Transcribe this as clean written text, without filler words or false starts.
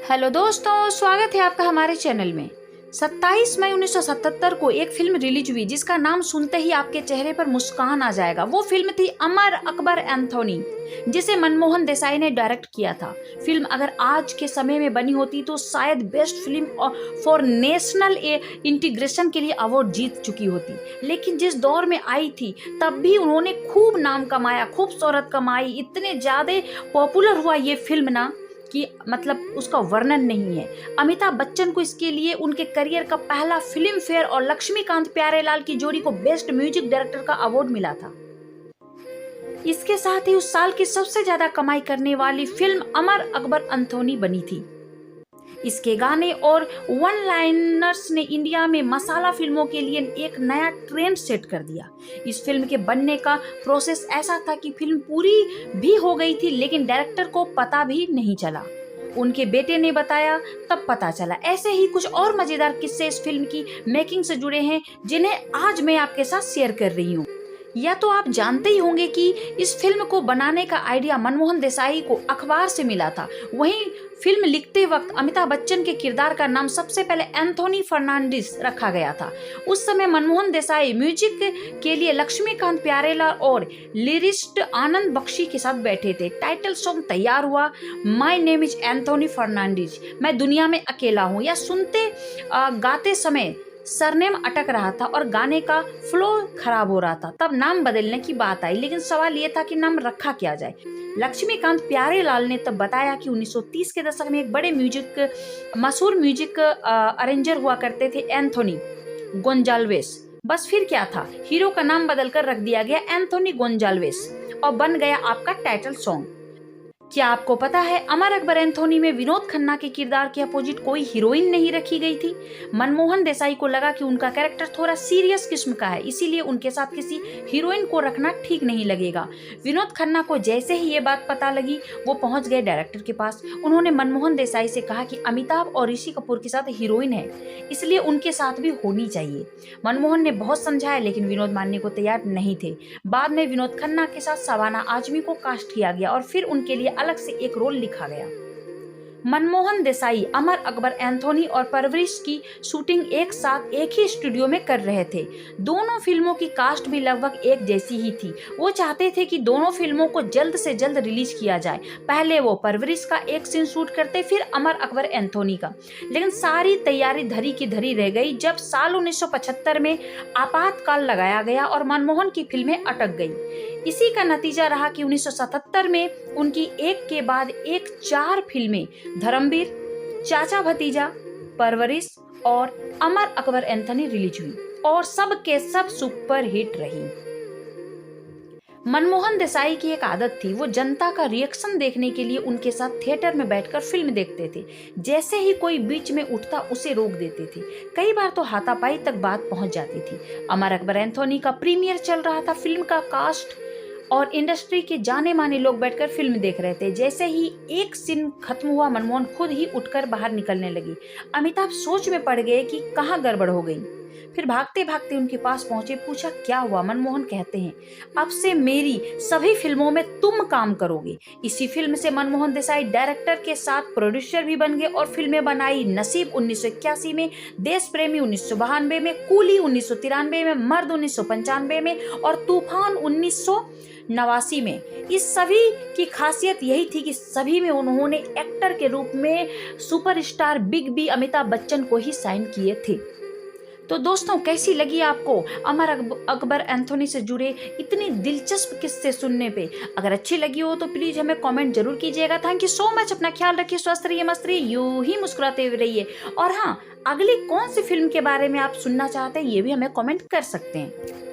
Hello दोस्तों, स्वागत है आपका हमारे चैनल में। 27 मई 1977 को एक फिल्म रिलीज हुई जिसका नाम सुनते ही आपके चेहरे पर मुस्कान आ जाएगा। वो फिल्म थी अमर अकबर एंथोनी, जिसे मनमोहन देसाई ने डायरेक्ट किया था। फिल्म अगर आज के समय में बनी होती तो शायद best film for national integration के लिए अवार्ड जीत चुकी होती, लेकिन जिस दौर में आई थी तब भी उन्होंने खूब नाम कमाया, खूब शोहरत कमाई। इतने ज्यादा पॉपुलर हुआ ये फिल्म ना कि मतलब उसका वर्णन नहीं है। अमिताभ बच्चन को इसके लिए उनके करियर का पहला फिल्म फेयर और लक्ष्मीकांत प्यारेलाल की जोड़ी को बेस्ट म्यूजिक डायरेक्टर का अवार्ड मिला था। इसके साथ ही उस साल की सबसे ज्यादा कमाई करने वाली फिल्म अमर अकबर एंथोनी बनी थी। इसके गाने और वन लाइनर्स ने इंडिया में मसाला फिल्मों के लिए एक नया ट्रेंड सेट कर दिया। इस फिल्म के बनने का प्रोसेस ऐसा था कि फिल्म पूरी भी हो गई थी, लेकिन डायरेक्टर को पता भी नहीं चला। उनके बेटे ने बताया तब पता चला। ऐसे ही कुछ और मजेदार किस्से इस फिल्म की मेकिंग से जुड़े हैं, जिन्हें आज मैं आपके साथ शेयर कर रही हूँ। या तो आप जानते ही होंगे कि इस फिल्म को बनाने का आइडिया मनमोहन देसाई को अखबार से मिला था। वहीं फिल्म लिखते वक्त अमिताभ बच्चन के किरदार का नाम सबसे पहले एंथोनी फर्नांडिस रखा गया था। उस समय मनमोहन देसाई म्यूजिक के लिए लक्ष्मीकांत प्यारेलाल और लिरिस्ट आनंद बख्शी के साथ बैठे थे। टाइटल सॉन्ग तैयार हुआ, my name is Anthony Fernandes, मैं दुनिया में अकेला हूँ। या सुनते गाते समय सरनेम अटक रहा था और गाने का फ्लो खराब हो रहा था, तब नाम बदलने की बात आई, लेकिन सवाल ये था कि नाम रखा क्या जाए। लक्ष्मीकांत प्यारेलाल ने तब बताया कि 1930 के दशक में एक बड़े मशहूर म्यूजिक अरेंजर हुआ करते थे, एंथोनी गोंजाल्वेस। बस फिर क्या था, हीरो का नाम बदलकर रख दिया गया एंथोनी गोंजाल्वेस और बन गया आपका टाइटल सॉन्ग। क्या आपको पता है अमर अकबर एंथोनी में विनोद खन्ना के किरदार के अपोजिट कोई हीरोइन नहीं रखी गई थी। मनमोहन देसाई को लगा कि उनका कैरेक्टर थोड़ा सीरियस किस्म का है, इसीलिए उनके साथ किसी हीरोइन को रखना ठीक नहीं लगेगा। विनोद खन्ना को जैसे ही ये बात पता लगी, वो पहुंच गए डायरेक्टर के पास। उन्होंने मनमोहन देसाई से कहा कि अमिताभ और ऋषि कपूर के साथ हीरोइन है, इसलिए उनके साथ भी होनी चाहिए। मनमोहन ने बहुत समझाया, लेकिन विनोद मानने को तैयार नहीं थे। बाद में विनोद खन्ना के साथ शबाना आजमी को कास्ट किया गया और फिर उनके लिए अलग से एक रोल लिखा गया। मनमोहन देसाई अमर अकबर एंथोनी और परवरिश की शूटिंग एक साथ एक ही स्टूडियो में कर रहे थे। दोनों फिल्मों की कास्ट भी लगभग एक जैसी ही थी। वो चाहते थे कि दोनों फिल्मों को जल्द से जल्द रिलीज किया जाए। पहले वो परवरिश का एक सीन शूट करते, फिर अमर अकबर एंथोनी का, लेकिन सारी तैयारी धरी की धरी रह गई जब साल 1975 में आपातकाल लगाया गया और मनमोहन की फिल्में अटक गई। इसी का नतीजा रहा कि 1977 में उनकी एक के बाद एक 4 फिल्में धर्मवीर, चाचा भतीजा, परवरिश और अमर अकबर एंथोनी रिलीज हुई और सब के सब सुपर हिट रही। मनमोहन देसाई की एक आदत थी, वो जनता का रिएक्शन देखने के लिए उनके साथ थिएटर में बैठकर फिल्म देखते थे। जैसे ही कोई बीच में उठता उसे रोक देते थे। कई बार तो हाथापाई तक बात पहुंच जाती थी। अमर अकबर एंथोनी का प्रीमियर चल रहा था। फिल्म का कास्ट और इंडस्ट्री के जाने माने लोग बैठकर फिल्म देख रहे थे। जैसे ही एक सीन खत्म हुआ, मनमोहन खुद ही उठकर बाहर निकलने लगी। अमिताभ सोच में पड़ गए कि कहाँ गड़बड़ हो गई। फिर भागते भागते उनके पास पहुंचे, पूछा क्या हुआ। मनमोहन कहते हैं, अब से मेरी सभी फिल्मों में तुम काम करोगे। इसी फिल्म से मनमोहन देसाई डायरेक्टर के साथ प्रोड्यूसर भी बन गए और फिल्में बनाई। नसीब 1981 में, देश प्रेमी 1992 में, कूली 1993 में, मर्द 1995 में और तूफान 1989 में। इस सभी की खासियत यही थी कि सभी में उन्होंने एक्टर के रूप में superstar big B Amitabh Bachchan को ही साइन किए थे। तो दोस्तों, कैसी लगी आपको अमर अकबर एंथोनी से जुड़े इतनी दिलचस्प किस्से सुनने पे? अगर अच्छी लगी हो तो प्लीज हमें कमेंट जरूर कीजिएगा। Thank you so much. अपना ख्याल रखिए, स्वस्थ रहिए, मस्त रहिए, यूं ही मुस्कुराते हुए रहिए। और हाँ, अगली कौन सी फिल्म के बारे में आप सुनना चाहते हैं ये भी हमें कमेंट कर सकते हैं।